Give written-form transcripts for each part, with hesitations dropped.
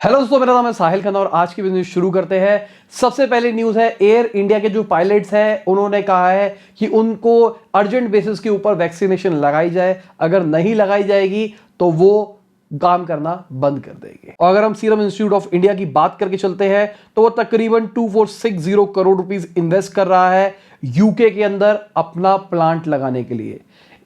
Hello दोस्तों, मेरा नाम है साहिल खन्ना और आज की न्यूज शुरू करते हैं। सबसे पहले न्यूज है एयर इंडिया के जो पायलट्स हैं उन्होंने कहा है कि उनको अर्जेंट बेसिस के ऊपर वैक्सीनेशन लगाई जाए। अगर नहीं लगाई जाएगी तो वो काम करना बंद कर देंगे। और अगर हम सीरम इंस्टीट्यूट ऑफ इंडिया की बात करके चलते हैं तो वो तकरीबन 2460 करोड़ रुपीस इन्वेस्ट कर रहा है यूके के अंदर अपना प्लांट लगाने के लिए।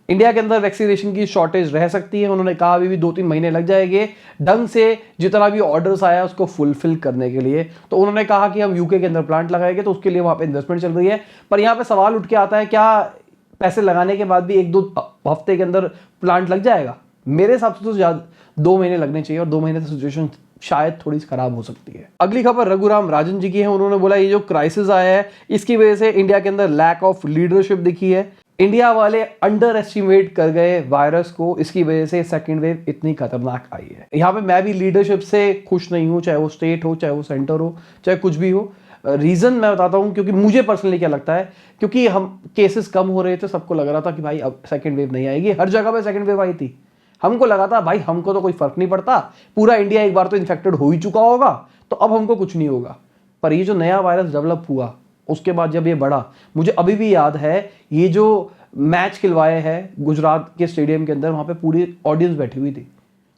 इंडिया के अंदर वैक्सीनेशन की शॉर्टेज रह सकती है, उन्होंने कहा अभी भी 2-3 महीने लग जाएंगे ढंग से जितना भी ऑर्डर्स आया उसको फुलफिल करने के लिए। तो उन्होंने कहा कि हम यूके के अंदर प्लांट लगाएंगे, तो उसके लिए वहां पे इन्वेस्टमेंट चल रही है। पर यहां पे सवाल उठ के आता है, क्या पैसे लगाने के बाद भी 1-2 हफ्ते के अंदर प्लांट लग जाएगा? मेरे हिसाब से तो ज्यादा 2 महीने लगने चाहिए और 2 महीने से सिचुएशन शायद थोड़ी सी खराब हो सकती है। अगली खबर रघुराम राजन जी की है। उन्होंने बोला ये जो क्राइसिस आया है इसकी वजह से इंडिया के अंदर लैक ऑफ लीडरशिप दिखी है। इंडिया वाले अंडर एस्टिमेट कर गए वायरस को, इसकी वजह से सेकेंड वेव इतनी खतरनाक आई है। यहाँ पे मैं भी लीडरशिप से खुश नहीं हूँ, चाहे वो स्टेट हो, चाहे वो सेंटर हो, चाहे कुछ भी हो। रीजन मैं बताता हूँ, क्योंकि मुझे पर्सनली क्या लगता है, क्योंकि हम केसेस कम हो रहे थे, सबको लग रहा था कि भाई अब सेकेंड वेव नहीं आएगी। हर जगह पे सेकेंड वेव आई थी, हमको लगा था भाई हमको तो कोई फर्क नहीं पड़ता, पूरा इंडिया एक बार तो इन्फेक्टेड हो ही चुका होगा तो अब हमको कुछ नहीं होगा। पर ये जो नया वायरस डेवलप हुआ उसके बाद जब ये बढ़ा, मुझे अभी भी याद है ये जो मैच खिलवाए हैं गुजरात के स्टेडियम के अंदर, वहां पे पूरी ऑडियंस बैठी हुई थी।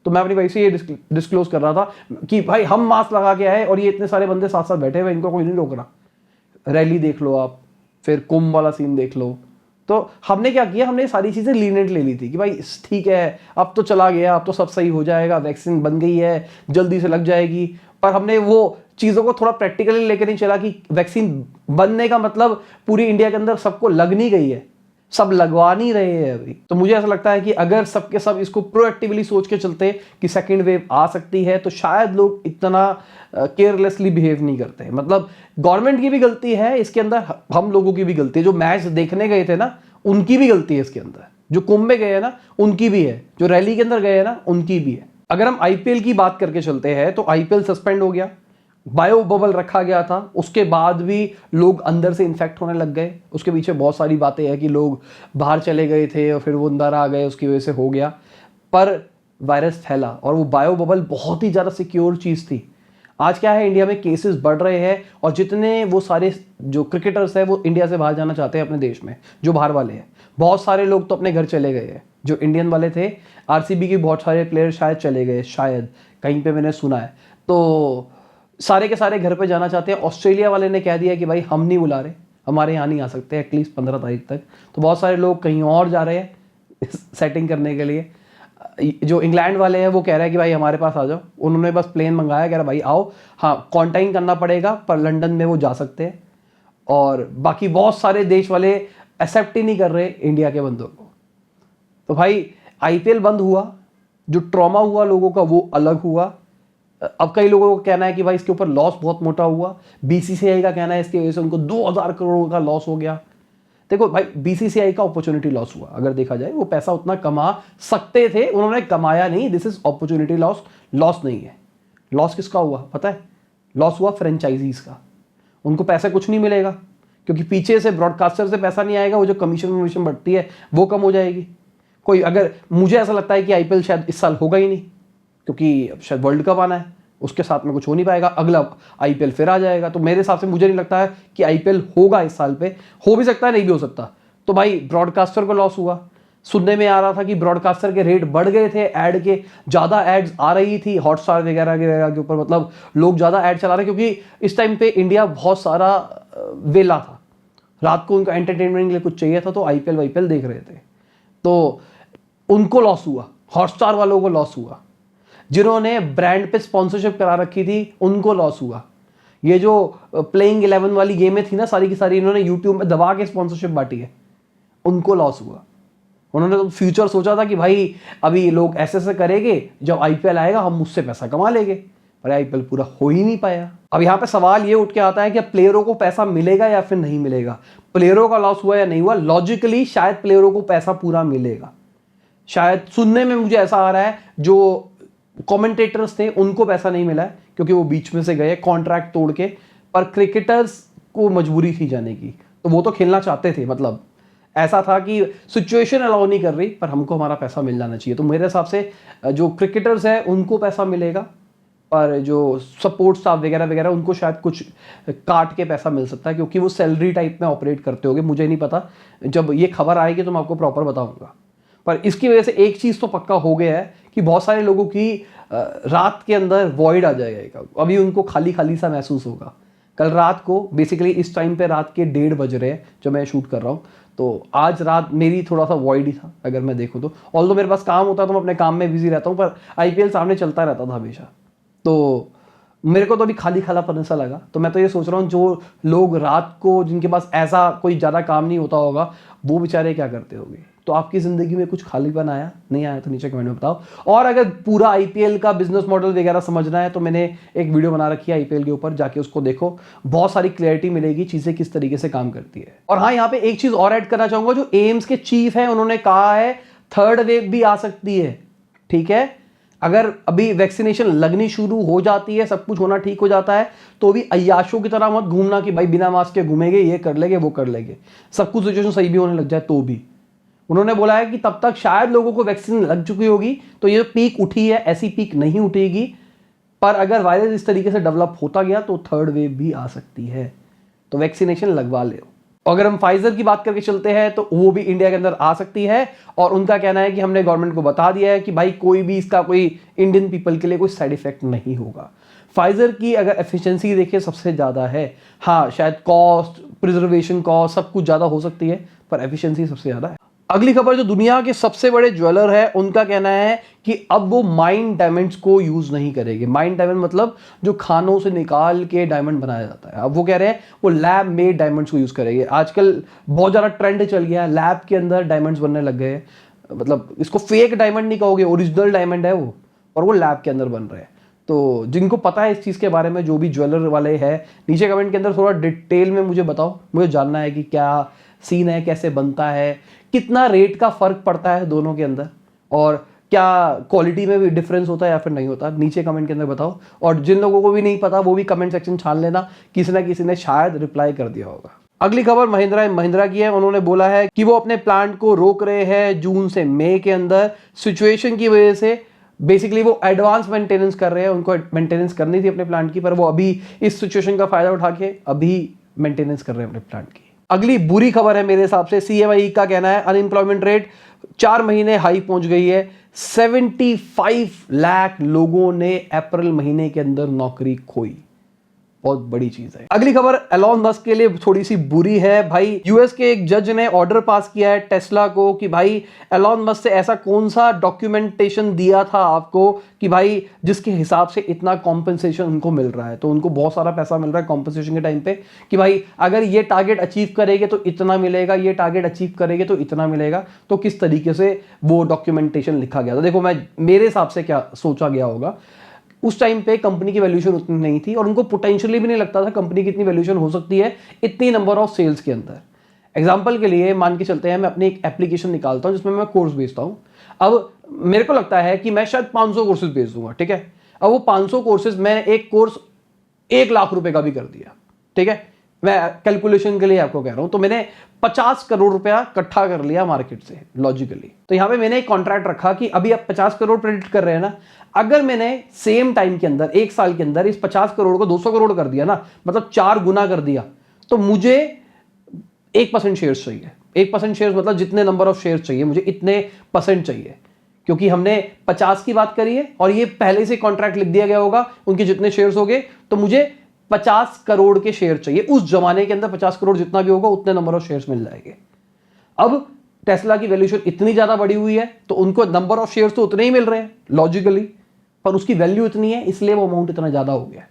तो मैं अपनी भाई से ये डिस्क्लोज कर रहा था कि भाई हम मास्क लगा के आए और ये इतने सारे बंदे साथ साथ बैठे हुए, इनको कोई नहीं रोक रहा। रैली देख लो आप, फिर कुंभ वाला सीन देख लो। तो हमने क्या किया, हमने सारी चीजें लीनेंट ले ली थी कि भाई ठीक है अब तो चला गया, अब तो सब सही हो जाएगा, वैक्सीन बन गई है, जल्दी से लग जाएगी। पर हमने वो चीजों को थोड़ा प्रैक्टिकली लेकर नहीं चला कि वैक्सीन बनने का मतलब पूरी इंडिया के अंदर सबको लग नहीं गई है, सब लगवा नहीं रहे हैं अभी। तो मुझे ऐसा लगता है कि अगर सबके सब इसको प्रोएक्टिवली सोच के चलते कि सेकेंड वेव आ सकती है तो शायद लोग इतना केयरलेसली बिहेव नहीं करते। मतलब गवर्नमेंट की भी गलती है इसके अंदर, हम लोगों की भी गलती है। जो मैच देखने गए थे ना उनकी भी गलती है इसके अंदर, जो कुंभ में गए हैं ना उनकी भी है, जो रैली के अंदर गए हैं ना उनकी भी है। अगर हम आईपीएल की बात करके चलते हैं तो आईपीएल सस्पेंड हो गया, बायो बबल रखा गया था, उसके बाद भी लोग अंदर से इन्फेक्ट होने लग गए। उसके पीछे बहुत सारी बातें हैं कि लोग बाहर चले गए थे और फिर वो अंदर आ गए, उसकी वजह से हो गया। पर वायरस फैला और वो बायो बबल बहुत ही ज़्यादा सिक्योर चीज़ थी। आज क्या है, इंडिया में केसेस बढ़ रहे हैं और जितने वो सारे जो क्रिकेटर्स हैं वो इंडिया से बाहर जाना चाहते हैं अपने देश में, जो बाहर वाले हैं। बहुत सारे लोग तो अपने घर चले गए हैं, जो इंडियन वाले थे। आरसीबी के बहुत सारे प्लेयर शायद चले गए, शायद कहीं पे मैंने सुना है। तो सारे के सारे घर पे जाना चाहते हैं। ऑस्ट्रेलिया वाले ने कह दिया कि भाई हम नहीं बुला रहे, हमारे यहाँ नहीं आ सकते एटलीस्ट 15 तारीख तक। तो बहुत सारे लोग कहीं और जा रहे हैं सेटिंग करने के लिए। जो इंग्लैंड वाले हैं वो कह रहे हैं कि भाई हमारे पास आ जाओ, उन्होंने बस प्लेन मंगाया, कह रहा भाई आओ, हाँ क्वारंटाइन करना पड़ेगा पर लंदन में वो जा सकते हैं। और बाकी बहुत सारे देश वाले एक्सेप्ट ही नहीं कर रहे इंडिया के बंदों को। तो भाई आईपीएल बंद हुआ, जो ट्रॉमा हुआ लोगों का वो अलग हुआ। अब कई लोगों का कहना है कि भाई इसके ऊपर लॉस बहुत मोटा हुआ। बीसीसीआई का कहना है इसकी वजह से उनको 2000 करोड़ का लॉस हो गया। देखो भाई बीसीसीआई का अपॉर्चुनिटी लॉस हुआ, अगर देखा जाए वो पैसा उतना कमा सकते थे, उन्होंने कमाया नहीं। This is opportunity loss, loss नहीं है। लॉस किसका हुआ पता है? लॉस हुआ फ्रेंचाइजीज का। उनको पैसा कुछ नहीं मिलेगा क्योंकि पीछे से ब्रॉडकास्टर से पैसा नहीं आएगा, वो जो कमीशन बढ़ती है वो कम हो जाएगी। कोई अगर, मुझे ऐसा लगता है कि आईपीएल शायद इस साल होगा ही नहीं क्योंकि अब शायद वर्ल्ड कप आना है, उसके साथ में कुछ हो नहीं पाएगा। अगला आईपीएल फिर आ जाएगा। तो मेरे हिसाब से मुझे नहीं लगता है कि आईपीएल होगा इस साल पे। हो भी सकता है, नहीं भी हो सकता। तो भाई ब्रॉडकास्टर को लॉस हुआ। सुनने में आ रहा था कि ब्रॉडकास्टर के रेट बढ़ गए थे, ऐड के ज़्यादा एड्स आ रही थी हॉटस्टार वगैरह के ऊपर। मतलब लोग ज़्यादा ऐड चला रहे क्योंकि इस टाइम पे इंडिया बहुत सारा वेला था, रात को उनको एंटरटेनमेंट के लिए कुछ चाहिए था, तो आईपीएल वाईपीएल देख रहे थे। तो उनको लॉस हुआ, हॉटस्टार वालों को लॉस हुआ। जिन्होंने ब्रांड पे स्पॉन्सरशिप करा रखी थी उनको लॉस हुआ। ये जो प्लेइंग 11 वाली गेमें थी ना सारी की सारी, इन्होंने यूट्यूब में दबा के स्पॉन्सरशिप बांटी है, उनको लॉस हुआ। उन्होंने तो फ्यूचर सोचा था कि भाई अभी लोग ऐसे ऐसे करेंगे, जब आईपीएल आएगा हम उससे पैसा कमा लेंगे, पर आईपीएल पूरा हो ही नहीं पाया। अब यहाँ पे सवाल ये उठ के आता है कि प्लेयरों को पैसा मिलेगा या फिर नहीं मिलेगा। प्लेयरों का लॉस हुआ या नहीं हुआ, लॉजिकली शायद प्लेयरों को पैसा पूरा मिलेगा। शायद सुनने में मुझे ऐसा आ रहा है जो कमेंटेटर्स थे उनको पैसा नहीं मिला है क्योंकि वो बीच में से गए कॉन्ट्रैक्ट तोड़ के। पर क्रिकेटर्स को मजबूरी थी जाने की, तो वो तो खेलना चाहते थे। मतलब ऐसा था कि सिचुएशन अलाउ नहीं कर रही, पर हमको हमारा पैसा मिल जाना चाहिए। तो मेरे हिसाब से जो क्रिकेटर्स हैं उनको पैसा मिलेगा, पर जो सपोर्ट स्टाफ वगैरह वगैरह उनको शायद कुछ काट के पैसा मिल सकता है, क्योंकि वो सैलरी टाइप में ऑपरेट करते होंगे, मुझे नहीं पता। जब ये खबर आएगी तो मैं आपको प्रॉपर बताऊंगा। पर इसकी वजह से एक चीज़ तो पक्का हो गया है कि बहुत सारे लोगों की रात के अंदर वॉइड आ जाएगा, अभी उनको खाली खाली सा महसूस होगा। कल रात को बेसिकली इस टाइम पे रात के 1:30 बज रहे हैं जो मैं शूट कर रहा हूँ, तो आज रात मेरी थोड़ा सा वॉइड ही था अगर मैं देखूँ तो। ऑल्दो मेरे पास काम होता है तो मैं अपने काम में बिजी रहता हूँ, पर IPL सामने चलता रहता था हमेशा, तो मेरे को तो अभी खाली खालापन सा लगा। तो मैं तो ये सोच रहा हूँ जो लोग रात को, जिनके पास ऐसा कोई ज़्यादा काम नहीं होता होगा, वो बेचारे क्या करते होंगे। तो आपकी ज़िंदगी में कुछ खालीपन आया, नहीं आया तो नीचे कमेंट में बताओ। और अगर पूरा IPL का बिजनेस मॉडल वगैरह समझना है तो मैंने एक वीडियो बना रखी है IPL के ऊपर, जाके उसको देखो, बहुत सारी क्लैरिटी मिलेगी चीज़ें किस तरीके से काम करती है। और हाँ, यहाँ पे एक चीज़ और ऐड करना चाहूँगा, जो एम्स के चीफ हैं उन्होंने कहा है थर्ड वेव भी आ सकती है। ठीक है, अगर अभी वैक्सीनेशन लगनी शुरू हो जाती है, सब कुछ होना ठीक हो जाता है, तो भी अय्याशों की तरह मत घूमना कि भाई बिना मास्क के घूमेंगे, ये कर लेंगे वो कर लेंगे। सब कुछ सिचुएशन सही भी होने लग जाए तो भी उन्होंने बोला है कि तब तक शायद लोगों को वैक्सीन लग चुकी होगी, तो ये पीक उठी है, ऐसी पीक नहीं उठेगी। पर अगर वायरस इस तरीके से डेवलप होता गया तो थर्ड वेव भी आ सकती है, तो वैक्सीनेशन लगवा ले। अगर हम फाइजर की बात करके चलते हैं तो वो भी इंडिया के अंदर आ सकती है, और उनका कहना है कि हमने गवर्नमेंट को बता दिया है कि भाई कोई भी इसका कोई इंडियन पीपल के लिए कोई साइड इफेक्ट नहीं होगा। फाइजर की अगर एफिशिएंसी देखिए सबसे ज़्यादा है, हाँ शायद कॉस्ट, प्रिजर्वेशन कॉस्ट सब कुछ ज़्यादा हो सकती है, पर एफिशिएंसी सबसे ज़्यादा है। अगली खबर, जो दुनिया के सबसे बड़े ज्वेलर है उनका कहना है कि अब वो माइन डायमंड्स को यूज नहीं करेंगे। माइन डायमंड मतलब जो खानों से निकाल के डायमंड बनाया जाता है, अब वो कह रहे हैं वो लैब मेड डायमंड्स को यूज करेंगे। आजकल बहुत ज्यादा ट्रेंड चल गया है, लैब के अंदर डायमंड्स बनने लग गए हैं। मतलब इसको फेक डायमंड नहीं कहोगे, ओरिजिनल डायमंड है वो, और वो लैब के अंदर बन रहे हैं। तो जिनको पता है इस चीज़ के बारे में, जो भी ज्वेलर वाले हैं, नीचे कमेंट के अंदर थोड़ा डिटेल में मुझे बताओ, मुझे जानना है कि क्या सीन है, कैसे बनता है, कितना रेट का फर्क पड़ता है दोनों के अंदर, और क्या क्वालिटी में भी डिफरेंस होता है या फिर नहीं होता, नीचे कमेंट के अंदर बताओ। और जिन लोगों को भी नहीं पता वो भी कमेंट सेक्शन छान लेना, किसी ना किसी ने शायद रिप्लाई कर दिया होगा। अगली खबर महिंद्रा एंड महिंद्रा की है। उन्होंने बोला है कि वो अपने प्लांट को रोक रहे हैं जून से मई के अंदर, सिचुएशन की वजह से। बेसिकली वो एडवांस मेंटेनेंस कर रहे हैं, उनको मेंटेनेंस करनी थी अपने प्लांट की, पर वो अभी इस सिचुएशन का फायदा उठा के अभी मेंटेनेंस कर रहे हैं अपने प्लांट की। अगली बुरी खबर है मेरे हिसाब से, CMI का कहना है अनएम्प्लॉयमेंट रेट 4 महीने हाई पहुंच गई है। 75 लाख लोगों ने अप्रैल महीने के अंदर नौकरी खोई, बहुत बड़ी चीज है। अगली खबर एलॉन मस्क के लिए थोड़ी सी बुरी है भाई। यूएस के एक जज ने ऑर्डर पास किया है टेस्ला को कि भाई एलॉन मस्क से ऐसा कौन सा डॉक्यूमेंटेशन दिया था आपको कि भाई जिसके हिसाब से इतना कॉम्पेंसेशन उनको मिल रहा है। तो उनको बहुत सारा पैसा मिल रहा है कॉम्पेंसेशन के टाइम पे कि भाई अगर ये टारगेट अचीव करेंगे तो इतना मिलेगा, ये टारगेट अचीव करेंगे तो इतना मिलेगा। तो किस तरीके से वो डॉक्यूमेंटेशन लिखा गया था, देखो मेरे हिसाब से क्या सोचा गया होगा, उस टाइम पे कंपनी की वैल्यूएशन उतनी नहीं थी और उनको पोटेंशियली भी नहीं लगता था कंपनी की इतनी वैल्यूएशन हो सकती है इतनी नंबर ऑफ सेल्स के अंदर। एग्जांपल के लिए मान के चलते हैं, मैं अपनी एक एप्लीकेशन निकालता हूं जिसमें मैं कोर्स बेचता हूं। अब मेरे को लगता है कि मैं शायद 500 कोर्सेज बेच दूंगा, ठीक है। अब वो 500 कोर्सेज, मैं एक कोर्स 1 लाख रुपए का भी कर दिया, ठीक है, मैं कैलकुलेशन के लिए आपको कह रहा हूं। तो मैंने 50 करोड़ रुपया इकट्ठा कर लिया मार्केट से लॉजिकली। तो यहां पे मैंने एक कॉन्ट्रैक्ट रखा कि अभी आप 50 करोड़ प्रेडिक्ट कर रहे हैं ना, अगर मैंने सेम टाइम के अंदर 1 साल के अंदर इस 50 करोड़ को 200 करोड़ कर दिया ना, मतलब 4 गुना कर दिया, तो मुझे 1% शेयर्स चाहिए। 1% शेयर्स मतलब जितने नंबर ऑफ शेयर्स चाहिए मुझे इतने % चाहिए, क्योंकि हमने 50 की बात करी है और ये पहले से कॉन्ट्रैक्ट लिख दिया गया होगा, उनके जितने शेयर्स हो गए, तो मुझे 50 करोड़ के शेयर चाहिए। उस जमाने के अंदर 50 करोड़ जितना भी होगा उतने नंबर ऑफ शेयर्स मिल जाएंगे। अब टेस्ला की वैल्यूएशन इतनी ज्यादा बढ़ी हुई है तो उनको नंबर ऑफ शेयर्स तो उतने ही मिल रहे हैं लॉजिकली, पर उसकी वैल्यू इतनी है इसलिए वो अमाउंट इतना ज्यादा हो गया।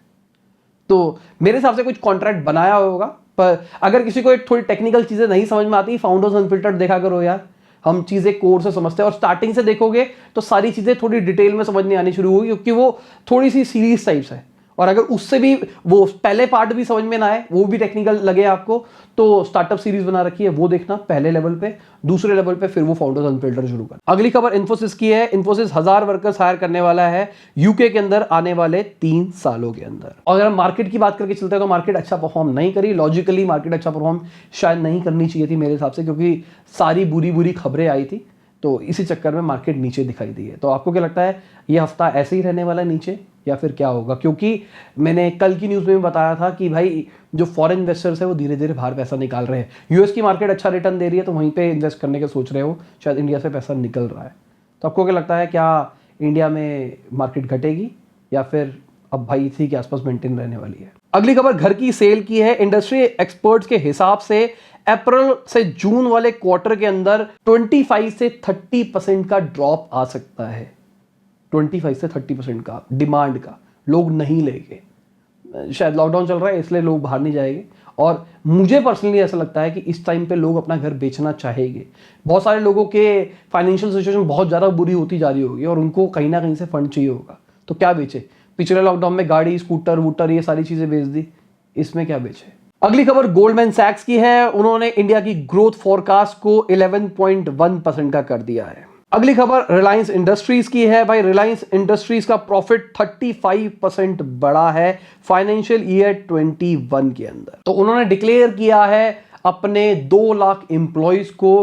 तो मेरे हिसाब से कुछ कॉन्ट्रैक्ट बनाया होगा। पर अगर किसी को एक थोड़ी टेक्निकल चीजें नहीं समझ में आती, फाउंडर्स अनफिल्टर्ड देखा करो यार, हम चीजें कोर से समझते हैं और स्टार्टिंग से देखोगे तो सारी चीजें थोड़ी डिटेल में समझ नहीं आनी शुरू होगी, क्योंकि वो थोड़ी सी सीरीज टाइप्स है। और अगर उससे भी वो पहले पार्ट भी समझ में ना आए, वो भी टेक्निकल लगे आपको, तो स्टार्टअप सीरीज बना रखी है वो देखना पहले लेवल पे, दूसरे लेवल पे फिर वो फाउंडर्स अनफिल्टर्ड शुरू कर। अगली खबर इन्फोसिस की है। इन्फोसिस 1000 वर्कर्स हायर करने वाला है यूके के अंदर आने वाले 3 सालों के अंदर। और अगर मार्केट की बात करके चलते हैं तो मार्केट अच्छा परफॉर्म नहीं करी। लॉजिकली मार्केट अच्छा परफॉर्म शायद नहीं करनी चाहिए थी मेरे हिसाब से, क्योंकि सारी बुरी बुरी खबरें आई थी। तो इसी चक्कर में मार्केट नीचे दिखाई दी है। तो आपको क्या लगता है ये हफ्ता ऐसे ही रहने वाला है नीचे, या फिर क्या होगा? क्योंकि मैंने कल की न्यूज़ में भी बताया था कि भाई जो फॉरेन इन्वेस्टर्स है वो धीरे धीरे बाहर पैसा निकाल रहे हैं। यूएस की मार्केट अच्छा रिटर्न दे रही है तो वहीं पे इन्वेस्ट करने का सोच रहे हो, शायद इंडिया से पैसा निकल रहा है। तो आपको क्या लगता है, क्या इंडिया में मार्केट घटेगी या फिर अब भाई इसी के आसपास मेंटेन रहने वाली है? अगली खबर घर की सेल की है। इंडस्ट्री एक्सपर्ट्स के हिसाब से अप्रैल से जून वाले क्वार्टर के अंदर 25 से 30% का ड्रॉप आ सकता है। 25 से 30% का डिमांड का, लोग नहीं लेंगे। शायद लॉकडाउन चल रहा है इसलिए लोग बाहर नहीं जाएंगे, और मुझे पर्सनली ऐसा लगता है कि इस टाइम पे लोग अपना घर बेचना चाहेंगे। बहुत सारे लोगों के फाइनेंशियल सिचुएशन बहुत ज़्यादा बुरी होती जा रही होगी और उनको कहीं ना कहीं से फंड चाहिए होगा, तो क्या बेचे? पिछले लॉकडाउन में गाड़ी, स्कूटर वूटर ये सारी चीज़ें बेच दी, इसमें क्या बेचे? अगली खबर गोल्डमैन सैक्स की है। उन्होंने इंडिया की ग्रोथ फोरकास्ट को 11.1% का कर दिया है। अगली खबर रिलायंस इंडस्ट्रीज की है। भाई रिलायंस इंडस्ट्रीज का प्रॉफिट 35% बढ़ा है फाइनेंशियल ईयर 21 के अंदर। तो उन्होंने डिक्लेयर किया है अपने 2 लाख एम्प्लॉयज को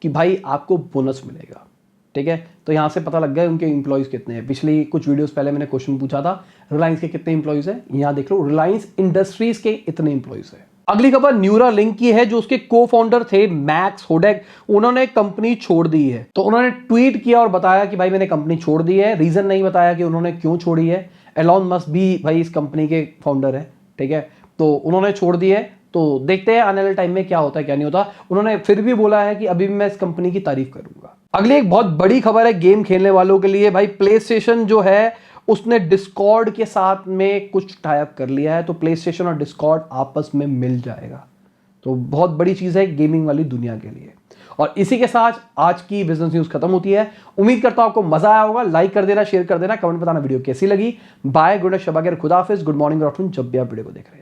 कि भाई आपको बोनस मिलेगा। ठीक है, तो यहां से पता लग गया उनके एम्प्लॉयज कितने हैं। पिछली कुछ वीडियोस पहले मैंने क्वेश्चन पूछा था रिलायंस के कितने एम्प्लॉयज हैं, यहां देख लो रिलायंस इंडस्ट्रीज के इतने एम्प्लॉयज हैं। अगली खबर न्यूरालिंक की है। जो उसके को फाउंडर थे मैक्स होडेक, उन्होंने कंपनी छोड़ दी है। तो उन्होंने ट्वीट किया और बताया कि भाई मैंने कंपनी छोड़ दी है। रीजन नहीं बताया कि उन्होंने क्यों छोड़ी है। एलॉन मस्क भी भाई इस कंपनी के फाउंडर है, ठीक है, तो उन्होंने छोड़ दी है। तो देखते हैं आने वाले टाइम में क्या होता है क्या नहीं होता। उन्होंने फिर भी बोला है कि अभी भी मैं इस कंपनी की तारीफ करूंगा। अगली एक बहुत बड़ी खबर है गेम खेलने वालों के लिए। भाई प्ले स्टेशन जो है उसने डिस्कॉर्ड के साथ में कुछ टाई अप कर लिया है, तो प्ले स्टेशन और डिस्कॉर्ड आपस में मिल जाएगा। तो बहुत बड़ी चीज है गेमिंग वाली दुनिया के लिए। और इसी के साथ आज की बिजनेस न्यूज खत्म होती है। उम्मीद करता हूं आपको मजा आया होगा। लाइक कर देना, शेयर कर देना, कमेंट बताना वीडियो कैसी लगी। बाय, गुड नाइट, शब, खुदा हाफिज, गुड मॉर्निंग, गुड आफ्टरनून, जब भी आप वीडियो को देख रहे हैं।